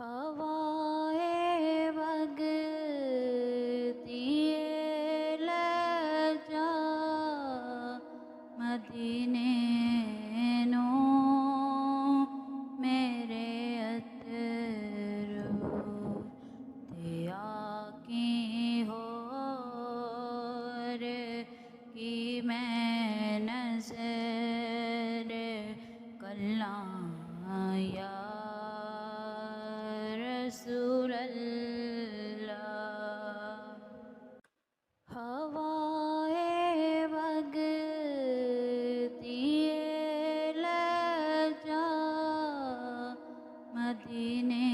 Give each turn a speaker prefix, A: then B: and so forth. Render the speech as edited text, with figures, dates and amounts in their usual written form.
A: हवाए वगती लजा मदीने नो मेरे अतरो ते आकी होर की मैं नजर कल्ला या रसूल अल्लाह। हवाए वगती लजा मदीने